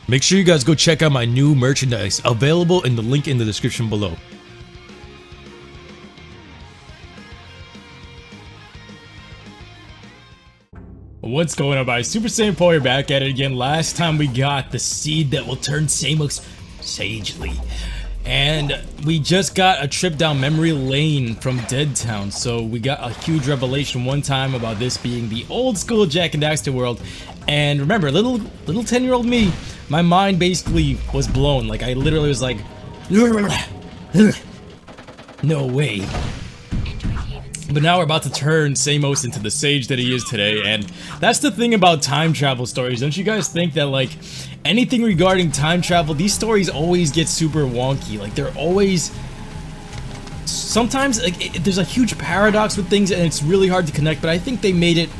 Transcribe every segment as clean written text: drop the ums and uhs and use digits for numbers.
Make sure you guys go check out my new merchandise, available in the link in the description below. What's going on, guys? Super Saiyan Paul here, back at it again. Last time we got the seed that will turn Samos sagely, and we just got a trip down memory lane from Dead Town. So we got a huge revelation one time about this being the old school Jak and Daxter world. And remember, little 10-year-old me, my mind basically was blown. Like, I literally was like, no way. But now we're about to turn Samos into the sage that he is today, and that's the thing about time travel stories. Don't you guys think that, like, anything regarding time travel, these stories always get super wonky? Like, they're always... Sometimes, like, there's a huge paradox with things, and it's really hard to connect, but I think they made it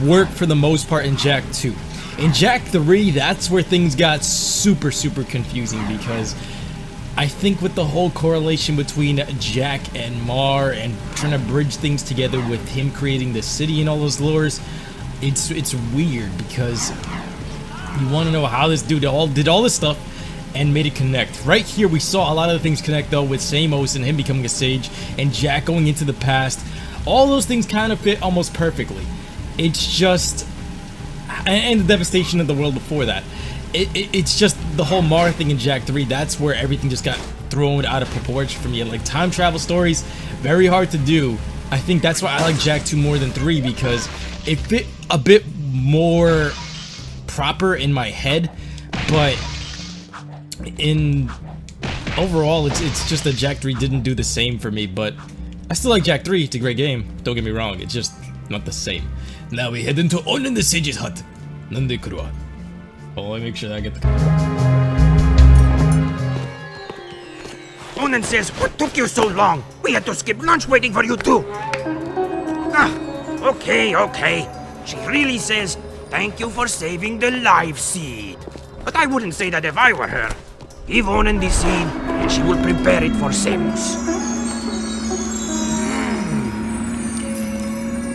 work for the most part in Jak II. In Jak III, that's where things got super confusing, because I think with the whole correlation between Jak and Mar and trying to bridge things together with him creating the city and all those lures, it's weird, because you want to know how this dude did all this stuff and made it connect. Right here we saw a lot of the things connect though, with Samos and him becoming a sage and Jak going into the past. All those things kind of fit almost perfectly. It's just, and the devastation of the world before that. It's just the whole Mar thing in Jak 3, that's where everything just got thrown out of proportion for me. And like, time travel stories, very hard to do. I think that's why I like Jak 2 more than 3, because it fit a bit more proper in my head, but in overall, it's just that Jak 3 didn't do the same for me. But I still like Jak 3, it's a great game, don't get me wrong, it's just not the same. Now we head into Onin the Sage's hut. Nande kurwa. Oh, let me make sure that I get the... Onin says, what took you so long? We had to skip lunch waiting for you too. Okay. She really says, thank you for saving the live seed. But I wouldn't say that if I were her. Give Onin the seed, and she will prepare it for Samos.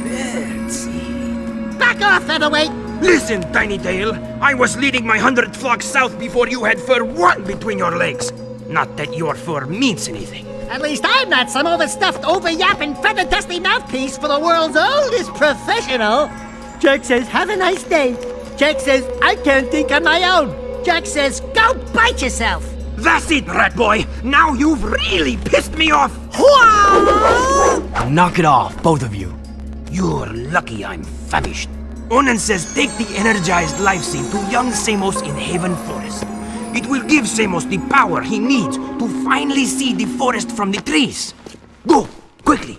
Let's see. Back off, featherweight! Listen, Tiny Tail, I was leading my 100 flocks south before you had fur one between your legs. Not that your fur means anything. At least I'm not some overstuffed, over-yapping, feather-dusty mouthpiece for the world's oldest professional. Jak says, have a nice day. Jak says, I can't think on my own. Jak says, go bite yourself. That's it, rat boy. Now you've really pissed me off. Knock it off, both of you. You're lucky I'm famished. Onin says take the energized life seed to young Samos in Haven Forest. It will give Samos the power he needs to finally see the forest from the trees. Go, quickly.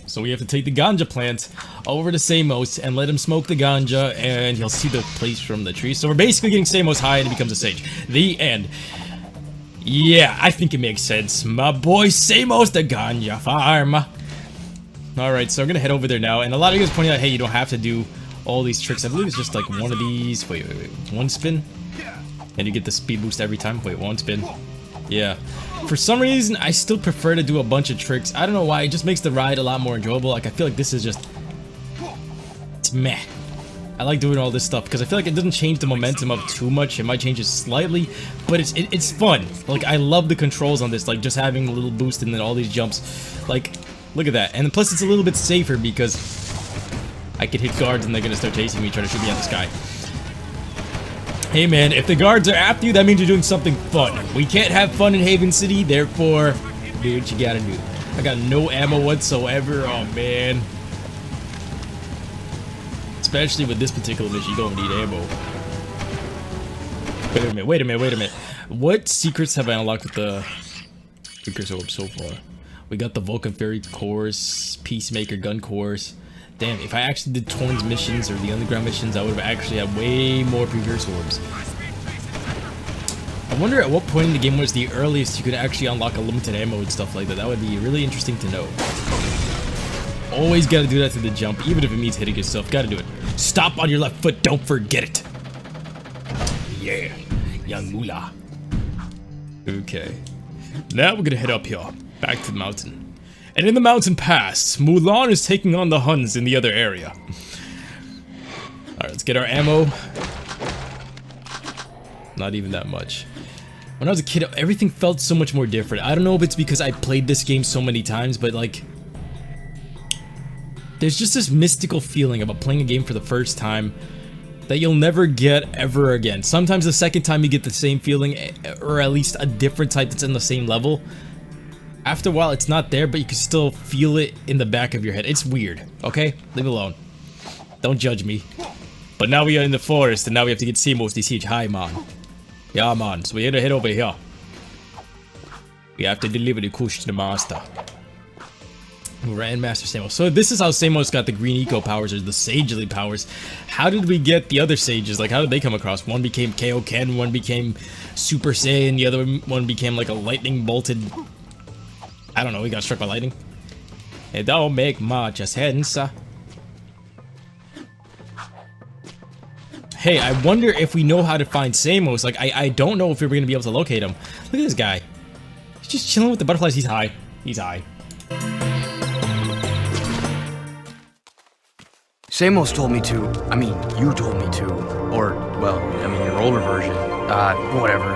So we have to take the ganja plant over to Samos and let him smoke the ganja, and he'll see the place from the tree. So we're basically getting Samos high and he becomes a sage. The end. Yeah, I think it makes sense. My boy Samos the ganja farm. Alright, so we're gonna head over there now, and a lot of you guys pointing out, hey, you don't have to do all these tricks. I believe it's just like one of these. Wait. One spin? And you get the speed boost every time. Wait, one spin. Yeah. For some reason, I still prefer to do a bunch of tricks. I don't know why, it just makes the ride a lot more enjoyable. Like, I feel like this is just... it's meh. I like doing all this stuff, because I feel like it doesn't change the momentum up too much. It might change it slightly, but it's fun. Like, I love the controls on this, like, just having a little boost and then all these jumps. Like... look at that. And plus it's a little bit safer because I could hit guards and they're gonna start chasing me, trying to shoot me out of the sky. Hey man, if the guards are after you, that means you're doing something fun. We can't have fun in Haven City, therefore, do what you gotta do. I got no ammo whatsoever, oh man. Especially with this particular mission, you don't need ammo. Wait a minute. What secrets have I unlocked with the Precursor Orb so far? We got the Vulcan Fairy course, Peacemaker gun course. Damn, if I actually did Torn's missions or the underground missions, I would have actually had way more Precursor Orbs. I wonder at what point in the game was the earliest you could actually unlock a limited ammo and stuff like that. That would be really interesting to know. Always gotta do that to the jump, even if it means hitting yourself. Gotta do it. Stop on your left foot, don't forget it. Yeah, young moolah. Okay. Now we're gonna head up here. Back to the mountain. And in the mountain pass, Mulan is taking on the Huns in the other area. Alright, let's get our ammo. Not even that much. When I was a kid, everything felt so much more different. I don't know if it's because I played this game so many times, but like, there's just this mystical feeling about playing a game for the first time that you'll never get ever again. Sometimes the second time you get the same feeling, or at least a different type that's in the same level. After a while, it's not there, but you can still feel it in the back of your head. It's weird, okay? Leave it alone. Don't judge me. But now we are in the forest, and now we have to get Seamos to siege. Hi, man. Yeah, man. So we had to head over here. We have to deliver the kush to the master. Grandmaster Seamos. So this is how Seamos got the green eco powers, or the sagely powers. How did we get the other sages? Like, how did they come across? One became Kaioken, one became Super Saiyan, the other one became like a lightning bolted... I don't know, he got struck by lightning. It don't make much sense. Hey, I wonder if we know how to find Seamos. Like, I don't know if we're gonna be able to locate him. Look at this guy. He's just chilling with the butterflies. He's high. He's high. Seamos told me to. I mean, you told me to. Or, well, I mean, your older version. Whatever.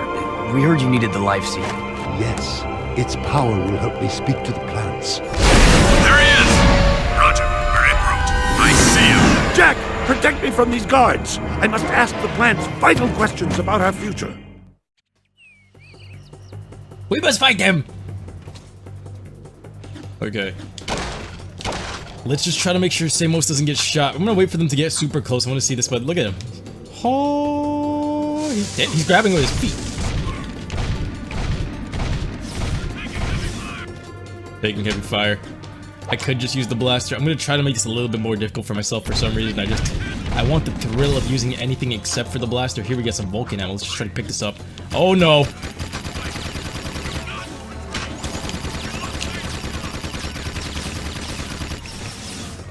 We heard you needed the life seed. Yes, its power will help me speak to the plants. There he is! Roger, we're en route. I see him. Jak, protect me from these guards. I must ask the plants vital questions about our future. We must fight them! Okay. Let's just try to make sure Seamos doesn't get shot. I'm gonna wait for them to get super close. I want to see this, but look at him. Oh, he's grabbing with his feet. Taking heavy fire. I could just use the blaster. I'm gonna try to make this a little bit more difficult for myself for some reason. I want the thrill of using anything except for the blaster. Here we get some Vulcan ammo. Let's just try to pick this up. Oh no!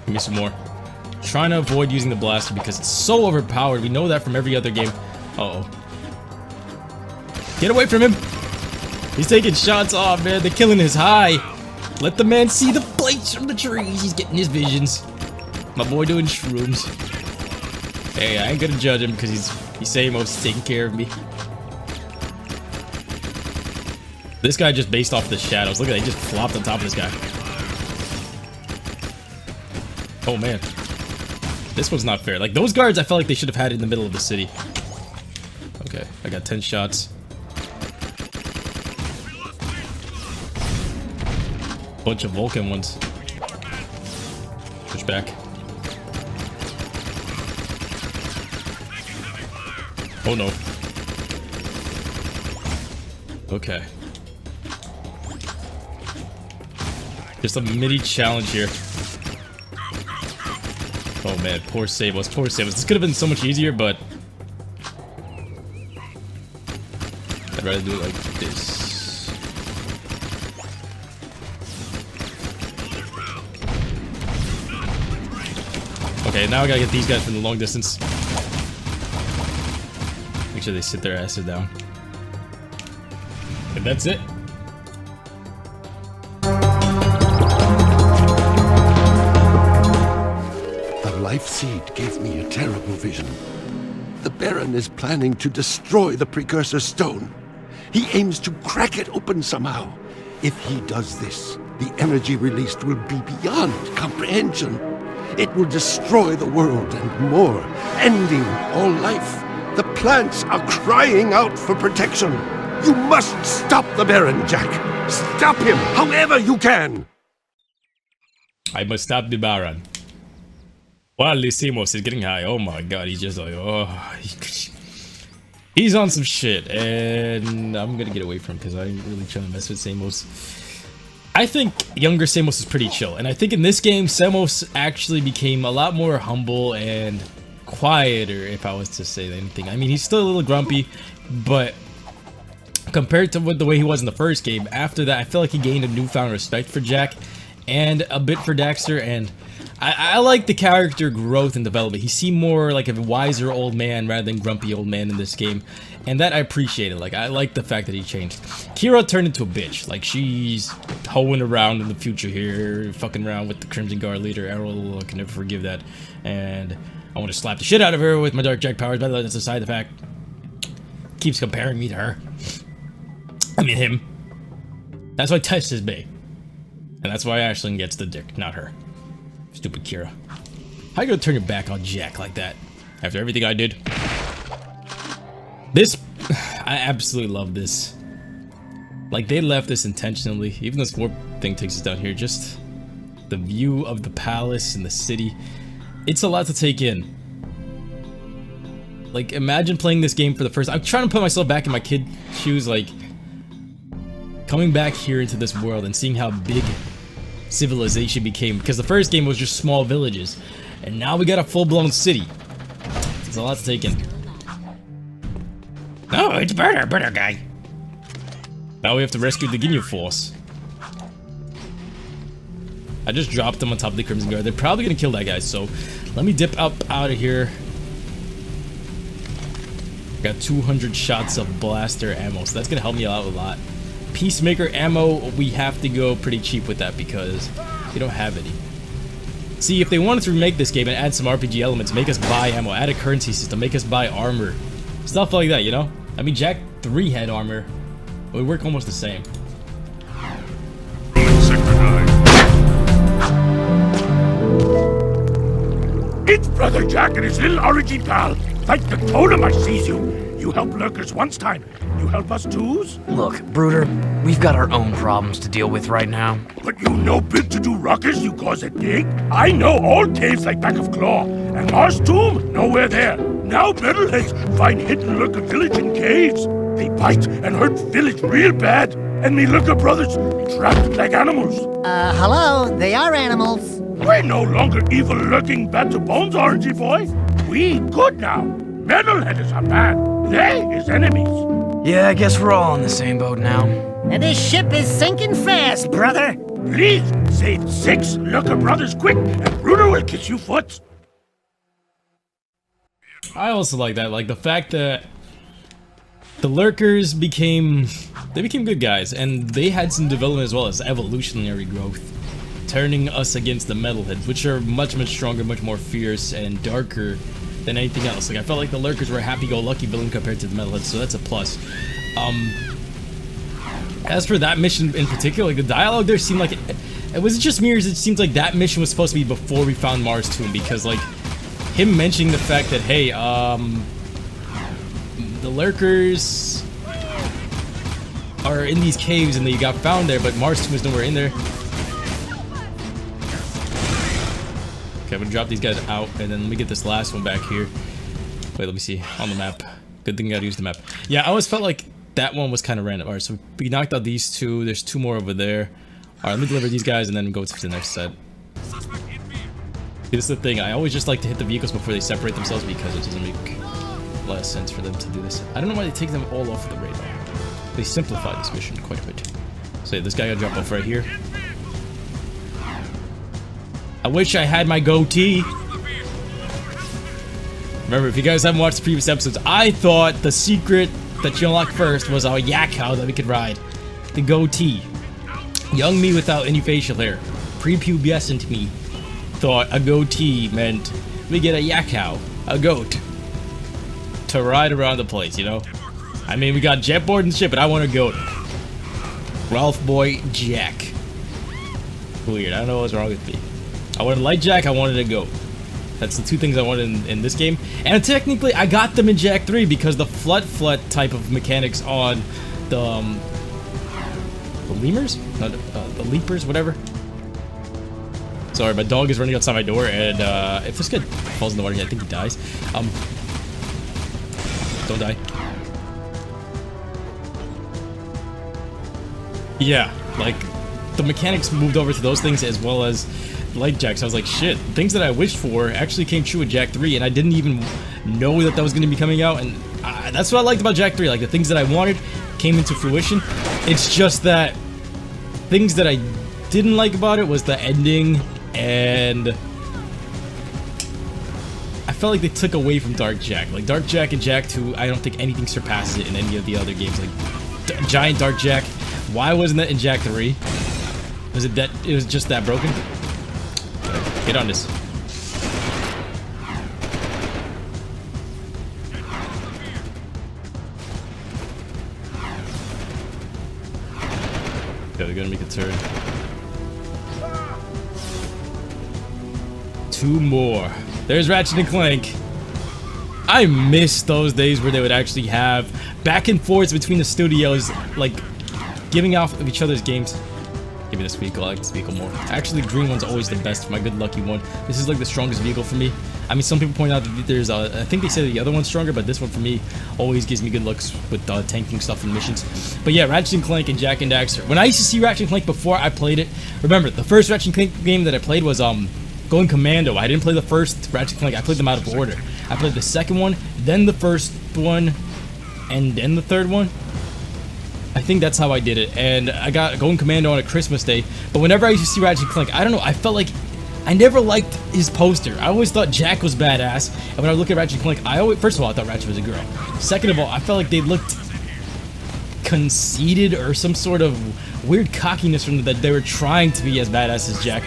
Give me some more. Trying to avoid using the blaster because it's so overpowered. We know that from every other game. Uh-oh. Get away from him! He's taking shots off, man. The killing is high. Let the man see the plates from the trees. He's getting his visions. My boy doing shrooms. Hey, I ain't gonna judge him because he's Seamos taking care of me. This guy just based off the shadows. Look at that. He just flopped on top of this guy. Oh man, this one's not fair. Like, those guards, I felt like they should have had it in the middle of the city. Okay, I got 10 shots. Bunch of Vulcan ones. Push back. Oh no. Okay. Just a mini challenge here. Oh man, poor Seamos, poor Seamos. This could have been so much easier, but I'd rather do it like this. Okay, now I gotta get these guys from the long distance. Make sure they sit their asses down. And that's it. Life seed gave me a terrible vision. The Baron is planning to destroy the Precursor Stone. He aims to crack it open somehow. If he does this, the energy released will be beyond comprehension. It will destroy the world and more, ending all life. The plants are crying out for protection. You must stop the Baron, Jak. Stop him, however you can. I must stop the Baron. While Seamos is getting high, oh my god, he's just like, oh, he's on some shit, and I'm gonna get away from him because I ain't really trying to mess with Seamos. I think younger Seamos is pretty chill, and I think in this game, Seamos actually became a lot more humble and quieter, if I was to say anything. I mean, he's still a little grumpy, but compared to the way he was in the first game, after that, I feel like he gained a newfound respect for Jak, and a bit for Daxter, and I like the character growth and development. He seemed more like a wiser old man rather than grumpy old man in this game. And that I appreciated. Like, I like the fact that he changed. Kira turned into a bitch. Like, she's hoeing around in the future here, fucking around with the Crimson Guard leader. Errol, I can never forgive that. And I want to slap the shit out of her with my Dark Jak powers, but that's aside the fact. keeps comparing me to her. I mean him. That's why Tess is bae. And that's why Ashlyn gets the dick, not her. Stupid Kira. How you gonna turn your back on Jak like that? After everything I did? This... I absolutely love this. Like, they left this intentionally. Even this warp thing takes us down here. Just the view of the palace and the city. It's a lot to take in. Like, imagine playing this game for the first... I'm trying to put myself back in my kid shoes, like... Coming back here into this world and seeing how big civilization became. Because the first game was just small villages. And now we got a full-blown city. It's a lot to take in. No, it's Burner guy. Now we have to rescue the Ginyu Force. I just dropped them on top of the Crimson Guard. They're probably gonna kill that guy, so let me dip up out of here. Got 200 shots of blaster ammo, so that's gonna help me out a lot. Peacemaker ammo, we have to go pretty cheap with that because we don't have any. See, if they wanted to remake this game and add some RPG elements, make us buy ammo, add a currency system, make us buy armor. Stuff like that, you know? I mean, Jak III had armor. It would work almost the same. It's Brother Jak and his little origin pal. Like the totem I sees you. You help lurkers once time. You help us twos? Look, Brooder, we've got our own problems to deal with right now. But you know big to do ruckus you cause it big? I know all caves like Back of Claw. And Mars Tomb, nowhere there. Now metalheads find hidden lurker village in caves. They bite and hurt village real bad. And me lurker brothers trapped like animals. Hello, they are animals. We're no longer evil lurking bad to bones, orangey boy. We good now. Metalheads are bad. They is enemies. Yeah, I guess we're all in the same boat now. And this ship is sinking fast, brother. Please, say 6 lurker brothers quick, and Bruder will kiss you foot. I also like that, like the fact that the lurkers became good guys, and they had some development as well as evolutionary growth, turning us against the metalheads, which are much stronger, much more fierce and darker than anything else. Like, I felt like the lurkers were a happy-go-lucky villain compared to the metalheads, so that's a plus. As for that mission in particular, like the dialogue there seemed like it was just me, or it seems like that mission was supposed to be before we found Mars Tomb, because like him mentioning the fact that, hey, the lurkers are in these caves and they got found there, but Mars Tomb is nowhere in there. Okay, I'm gonna drop these guys out, and then let me get this last one back here. Wait, let me see. On the map. Good thing I gotta use the map. Yeah, I always felt like that one was kind of random. Alright, so we knocked out these two. There's 2 more over there. Alright, let me deliver these guys and then go to the next set. This is the thing. I always just like to hit the vehicles before they separate themselves because it doesn't make a lot of sense for them to do this. I don't know why they take them all off the radar. They simplify this mission quite a bit. So yeah, this guy got dropped off right here. I wish I had my goatee. Remember, if you guys haven't watched the previous episodes, I thought the secret that you unlock first was our yak cow that we could ride. The goatee. Young me without any facial hair. Prepubescent me thought a goatee meant we get a yak cow, a goat, to ride around the place, you know? I mean, we got jetboard and shit, but I want a goat. Ralph Boy Jak. Weird, I don't know what's wrong with me. I wanted light Jak, I wanted a goat. That's the 2 things I wanted in this game. And technically, I got them in Jak 3 because the flut type of mechanics on the lemurs? No, the leapers, whatever. Sorry, my dog is running outside my door, and if this guy falls in the water, I think he dies. Don't die. Yeah, like, the mechanics moved over to those things as well as light Jak, so I was like, shit, things that I wished for actually came true with Jak 3, and I didn't even know that was going to be coming out, and that's what I liked about Jak 3, like, the things that I wanted came into fruition. It's just that things that I didn't like about it was the ending, and I felt like they took away from Dark Jak. Like, Dark Jak and Jak 2, I don't think anything surpasses it in any of the other games. Like, giant Dark Jak, why wasn't that in Jak 3? Was it that it was just that broken? Get on this. gonna make a turn. 2 more. There's Ratchet and Clank. I miss those days where they would actually have back and forth between the studios, like giving off of each other's games. Give me this vehicle. I like this vehicle more. Actually, the green one's always the best, my good lucky one. This is like the strongest vehicle for me. I mean, some people point out that there's I think they say the other one's stronger, but this one for me always gives me good looks with tanking stuff and missions. But yeah, Ratchet and Clank and Jak and Daxter. When I used to see Ratchet and Clank before I played it, remember the first Ratchet and Clank game that I played was Going Commando. I didn't play the first Ratchet and Clank. I played them out of order. I played the second one, then the first one, and then the third one. I think that's how I did it. And I got Going Commando on a Christmas day. But whenever I used to see Ratchet and Clank, I don't know, I felt like I never liked his poster. I always thought Jak was badass. And when I look at Ratchet and Clank, first of all, I thought Ratchet was a girl. Second of all, I felt like they looked conceited or some sort of weird cockiness from them, that they were trying to be as badass as Jak.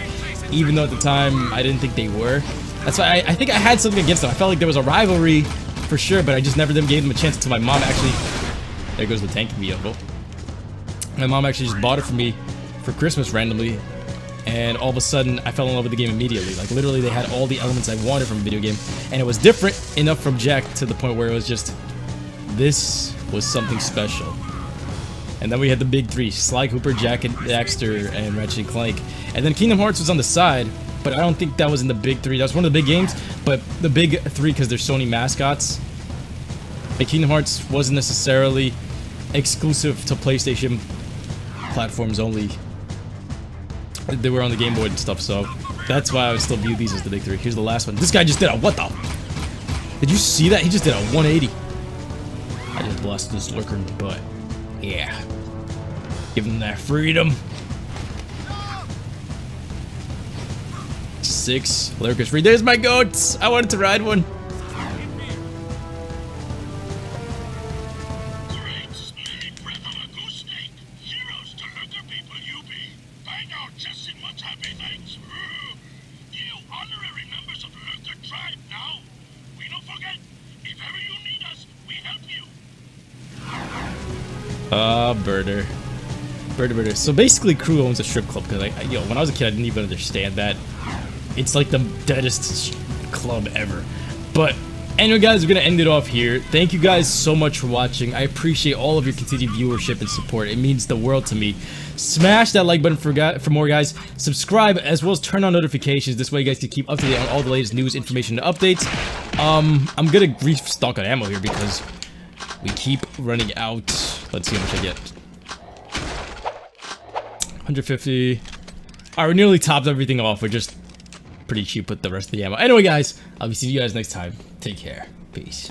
Even though at the time, I didn't think they were. That's why I think I had something against them. I felt like there was a rivalry for sure, but I just never gave them a chance until my mom actually... There goes the tanking vehicle. My mom actually just bought it for me for Christmas randomly, and all of a sudden, I fell in love with the game immediately. Like, literally, they had all the elements I wanted from a video game, and it was different enough from Jak to the point where it was just... This was something special. And then we had the big 3, Sly Cooper, Jak and Daxter, and Ratchet and Clank. And then Kingdom Hearts was on the side, but I don't think that was in the big 3. That was one of the big games, but the big 3, because they're Sony mascots. And Kingdom Hearts wasn't necessarily exclusive to PlayStation platforms only. They were on the Game Boy and stuff, so that's why I would still view these as the big 3. Here's the last one. This guy just did a what the? Did you see that? He just did a 180. I just blasted this lurker in the butt. Yeah. Give them that freedom. 6 lurkers free. There's my goats. I wanted to ride one. Great splendid breath of a goose snake. Heroes to lurker people you be. Find out just in much happy things. You honorary members of the lurker tribe now. We don't forget. If ever you need us, we help you. Birder. Birder. So basically, Crew owns a strip club, because when I was a kid, I didn't even understand that. It's like the deadest club ever. But anyway, guys, we're gonna end it off here. Thank you guys so much for watching. I appreciate all of your continued viewership and support. It means the world to me. Smash that like button for more, guys. Subscribe, as well as turn on notifications. This way, you guys can keep up to date on all the latest news, information, and updates. I'm gonna restock on ammo here because we keep running out. Let's see how much I get. 150. Alright, we're nearly topped everything off. We're just pretty cheap with the rest of the ammo. Anyway, guys, I'll be seeing you guys next time. Take care. Peace.